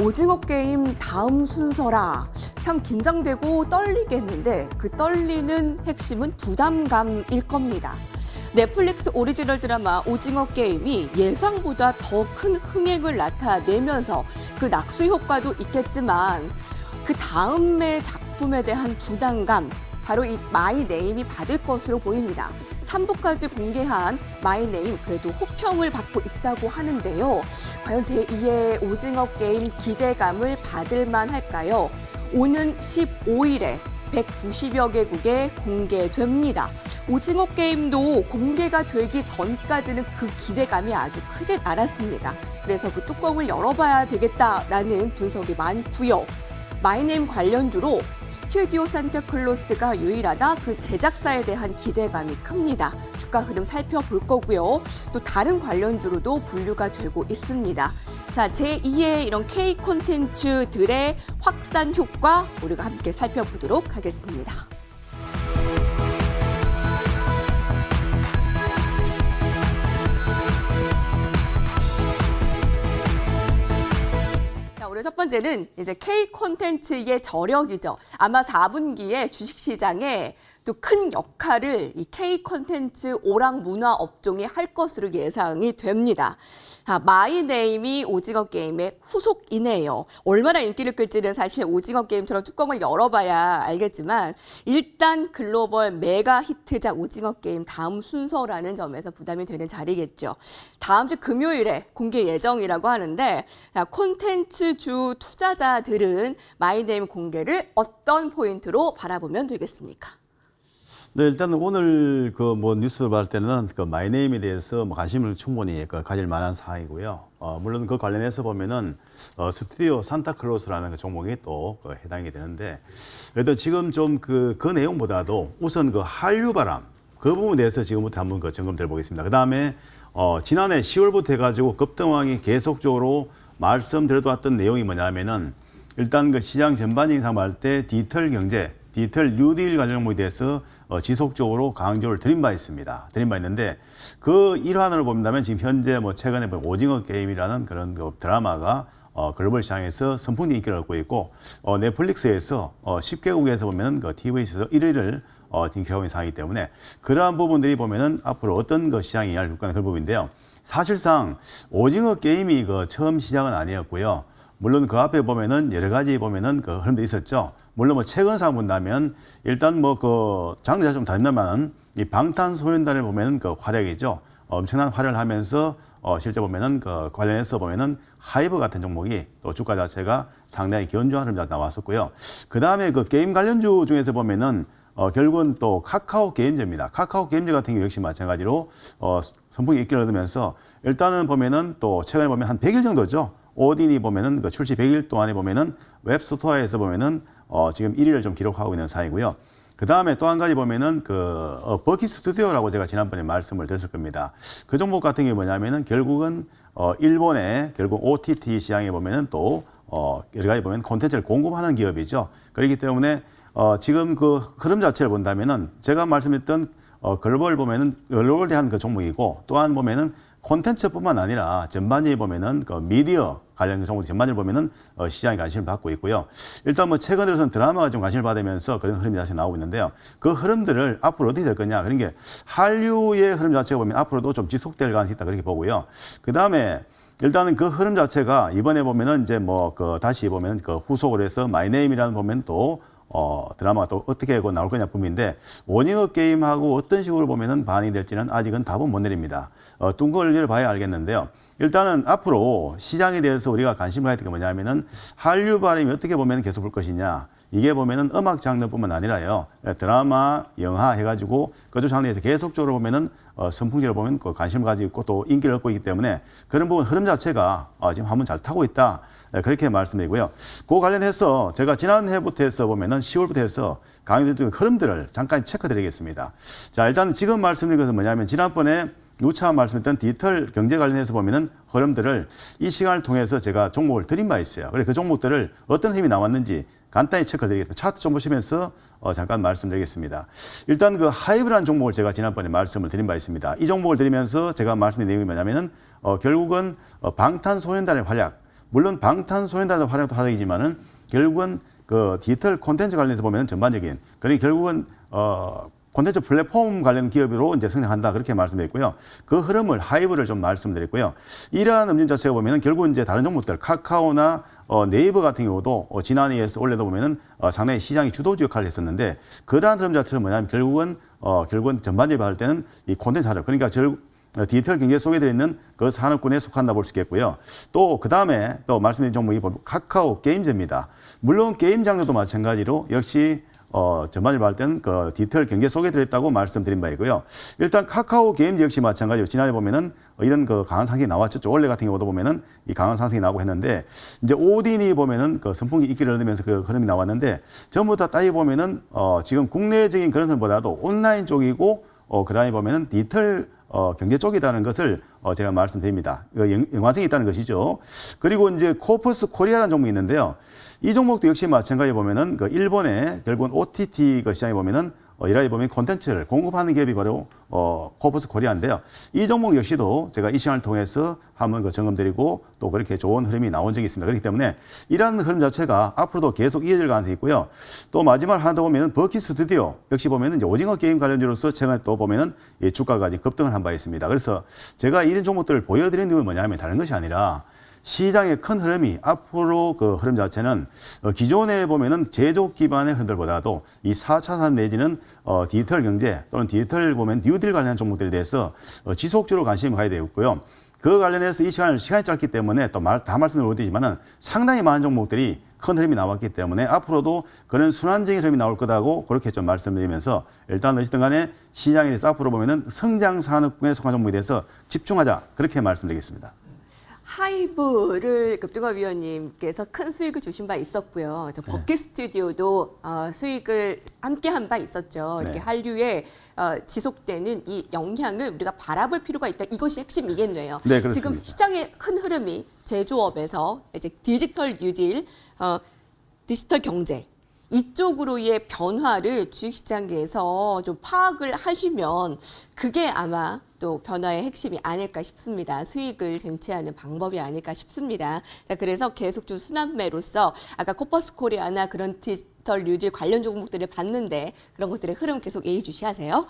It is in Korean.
오징어 게임 다음 순서라. 참 긴장되고 떨리겠는데 그 떨리는 핵심은 부담감일 겁니다. 넷플릭스 오리지널 드라마 오징어 게임이 예상보다 더 큰 흥행을 나타내면서 그 낙수 효과도 있겠지만 그 다음의 작품에 대한 부담감, 바로 이 마이 네임이 받을 것으로 보입니다. 3부까지 공개한 마이 네임 그래도 호평을 받고 있다고 하는데요. 과연 제2의 오징어 게임 기대감을 받을 만할까요? 오는 15일에 190여 개국에 공개됩니다. 오징어 게임도 공개가 되기 전까지는 그 기대감이 아주 크진 않았습니다. 그래서 그 뚜껑을 열어봐야 되겠다라는 분석이 많고요. 마이네임 관련주로 스튜디오 산타클로스가 유일하다, 그 제작사에 대한 기대감이 큽니다. 주가 흐름 살펴볼 거고요. 또 다른 관련주로도 분류가 되고 있습니다. 자, 제2의 이런 K 콘텐츠들의 확산 효과 우리가 함께 살펴보도록 하겠습니다. 오늘 첫 번째는 이제 K 콘텐츠의 저력이죠. 아마 4분기에 주식시장에 또 큰 역할을 이 K 콘텐츠 오락 문화 업종이 할 것으로 예상이 됩니다. 마이 네임이 오징어 게임의 후속이네요. 얼마나 인기를 끌지는 사실 오징어 게임처럼 뚜껑을 열어봐야 알겠지만 일단 글로벌 메가 히트작 오징어 게임 다음 순서라는 점에서 부담이 되는 자리겠죠. 다음 주 금요일에 공개 예정이라고 하는데 콘텐츠주 투자자들은 마이 네임 공개를 어떤 포인트로 바라보면 되겠습니까? 네, 일단은 오늘 뉴스를 볼 때는 마이 네임에 대해서 관심을 충분히 가질 만한 사항이고요. 물론 그 관련해서 보면은 스튜디오 산타클로스라는 그 종목이 또 해당이 되는데, 그래도 지금 좀 그 내용보다도 우선 한류 바람 그 부분에 대해서 지금부터 한번 점검해 보겠습니다. 그 다음에 지난해 10월부터 해가지고 급등왕이 계속적으로 말씀드려왔던 내용이 뭐냐면은 일단 시장 전반적인 상황을 볼 때 디지털 경제, 디지털 뉴딜 관련 종목에 대해서 지속적으로 강조를 드린 바 있습니다. 드린 바 있는데 그 일환으로 본다면 지금 현재 최근에 오징어 게임이라는 그런 드라마가 글로벌 시장에서 선풍적인 인기를 얻고 있고 넷플릭스에서 10개국에서 보면은 TV에서 1위를 지금 기록하고 있는 상황이기 때문에 그러한 부분들이 보면은 앞으로 어떤 시장이 영향을 줄까 하는 그런 부분인데요. 사실상 오징어 게임이 처음 시작은 아니었고요. 물론 그 앞에 보면은 여러 가지 보면은 흐름도 있었죠. 물론 최근상 본다면 일단 장르가 좀 다르지만 이 방탄소년단을 보면은 활약이죠. 엄청난 활약을 하면서 실제 보면은 관련해서 보면은 하이브 같은 종목이 또 주가 자체가 상당히 견조한 흐름이 나왔었고요. 그 다음에 게임 관련주 중에서 보면은 결국은 또 카카오 게임즈입니다. 카카오 게임즈 같은 경우 역시 마찬가지로 선풍기 인기를 얻으면서 일단은 보면은 또 최근에 보면 한 100일 정도죠. 오딘이 보면은 출시 100일 동안에 보면은 웹스토어에서 보면은 지금 1위를 좀 기록하고 있는 상황이고요. 그 다음에 또 한 가지 보면은 버키 스튜디오라고 제가 지난번에 말씀을 드렸을 겁니다. 그 종목 같은 게 뭐냐면은 결국은 일본의 결국 OTT 시장에 보면은 또 여러 가지 보면 콘텐츠를 공급하는 기업이죠. 그렇기 때문에 지금 흐름 자체를 본다면은 제가 말씀했던 글로벌 보면은 글로벌한 종목이고 또한 보면은 콘텐츠뿐만 아니라 전반적으로 보면은 미디어 관련 종목 전반적으로 보면은 시장에 관심을 받고 있고요. 일단 최근 들어서는 드라마가 좀 관심을 받으면서 그런 흐름이 다시 나오고 있는데요. 그 흐름들을 앞으로 어떻게 될 거냐, 그런 게 한류의 흐름 자체가 보면 앞으로도 좀 지속될 가능성이 있다 그렇게 보고요. 그 다음에 일단은 그 흐름 자체가 이번에 보면은 이제 다시 보면 후속으로 해서 마이 네임이라는 보면 또 드라마가 또 어떻게 나올 거냐 부분인데 오징어 게임하고 어떤 식으로 보면은 반응이 될지는 아직은 답은 못 내립니다. 둥걸 열어봐야 알겠는데요. 일단은 앞으로 시장에 대해서 우리가 관심을 가야 될 게 뭐냐면은 한류 발음이 어떻게 보면 계속 볼 것이냐. 이게 보면은 음악 장르뿐만 아니라요. 드라마, 영화 해가지고 그쪽 장르에서 계속적으로 보면은 선풍기를 보면 관심을 가지고 있고 또 인기를 얻고 있기 때문에 그런 부분 흐름 자체가 지금 한번 잘 타고 있다. 그렇게 말씀드리고요. 그 관련해서 제가 지난해부터 해서 보면은 10월부터 해서 강의된 흐름들을 잠깐 체크 드리겠습니다. 자, 일단 지금 말씀드린 것은 뭐냐면 지난번에 누차 말씀했던 디지털 경제 관련해서 보면은 흐름들을 이 시간을 통해서 제가 종목을 드린 바 있어요. 그래서 그 종목들을 어떤 힘이 나왔는지 간단히 체크를 드리겠습니다. 차트 좀 보시면서 잠깐 말씀드리겠습니다. 일단 하이브라는 종목을 제가 지난번에 말씀을 드린 바 있습니다. 이 종목을 드리면서 제가 말씀드린 내용이 뭐냐면은 결국은 방탄소년단의 활약, 물론 방탄소년단의 활약도 활약이지만은 결국은 그 디지털 콘텐츠 관련해서 보면 전반적인 그러니 결국은 콘텐츠 플랫폼 관련 기업으로 이제 성장한다 그렇게 말씀드렸고요. 그 흐름을 하이브를 좀 말씀드렸고요. 이러한 음질 자체가 보면은 결국 이제 다른 종목들 카카오나 네이버 같은 경우도 지난해에서 올해도 보면은 상당히 시장이 주도주 역할을 했었는데 그러한 흐름 자체는 뭐냐면 결국은 전반적으로 봤을 때는 이 콘텐츠 산업 그러니까 디지털 경제 속에 들어있는 그 산업군에 속한다 볼 수 있겠고요. 또 그 다음에 또 말씀드린 종목이 카카오 게임즈입니다. 물론 게임 장르도 마찬가지로 역시 전반적으로 봤을 때는 그 디지털 경제 속에 들어있다고 말씀드린 바이고요. 일단 카카오 게임즈 역시 마찬가지로 지난해 보면은 이런 그 강한 상승이 나왔죠. 원래 같은 경우도 보면은 이 강한 상승이 나오고 했는데 이제 오딘이 보면은 그 선풍기 인기를 얻으면서 그 흐름이 나왔는데 전부 다 따져 보면은 지금 국내적인 그런 흐름보다도 온라인 쪽이고 그다음에 보면은 디지털 경제 쪽이라는 것을 제가 말씀드립니다. 연관성이 있다는 것이죠. 그리고 이제 코퍼스 코리아라는 종목이 있는데요. 이 종목도 역시 마찬가지로 보면은 그 일본의 결국은 OTT 그 시장에 보면은 이라에 보면 콘텐츠를 공급하는 기업이 바로 코퍼스 코리아인데요. 이 종목 역시도 제가 이 시간을 통해서 한번 그 점검드리고 또 그렇게 좋은 흐름이 나온 적이 있습니다. 그렇기 때문에 이러한 흐름 자체가 앞으로도 계속 이어질 가능성이 있고요. 또 마지막 하나 더 보면은 버키 스튜디오 역시 보면은 이제 오징어 게임 관련주로서 최근에 또 보면은 이 주가가 지금 급등을 한 바 있습니다. 그래서 제가 이런 종목들을 보여드리는 이유는 뭐냐면 다른 것이 아니라 시장의 큰 흐름이 앞으로 그 흐름 자체는 기존에 보면은 제조업 기반의 흐름들보다도 이 4차 산업 내지는 디지털 경제 또는 디지털 보면 뉴딜 관련한 종목들에 대해서 지속적으로 관심을 가야 되겠고요. 그 관련해서 이 시간이 짧기 때문에 또 다 말씀을 못 드리지만은 상당히 많은 종목들이 큰 흐름이 나왔기 때문에 앞으로도 그런 순환적인 흐름이 나올 거다고 그렇게 좀 말씀드리면서 일단 어쨌든 간에 시장에 대해서 앞으로 보면은 성장 산업군에 속한 종목에 대해서 집중하자 그렇게 말씀드리겠습니다. 하이브를 급등화위원님께서 큰 수익을 주신 바 있었고요. 버킷 스튜디오도 수익을 함께 한 바 있었죠. 이렇게 한류에 지속되는 이 영향을 우리가 바라볼 필요가 있다. 이것이 핵심이겠네요. 네, 그렇습니다. 지금 시장의 큰 흐름이 제조업에서 이제 디지털 뉴딜, 디지털 경제 이쪽으로의 변화를 주식시장에서 좀 파악을 하시면 그게 아마 또 변화의 핵심이 아닐까 싶습니다. 수익을 쟁취하는 방법이 아닐까 싶습니다. 자, 그래서 계속 좀 순환매로서 아까 코퍼스 코리아나 그런 디지털 뉴딜 관련 종목들을 봤는데 그런 것들의 흐름 계속 예의주시하세요.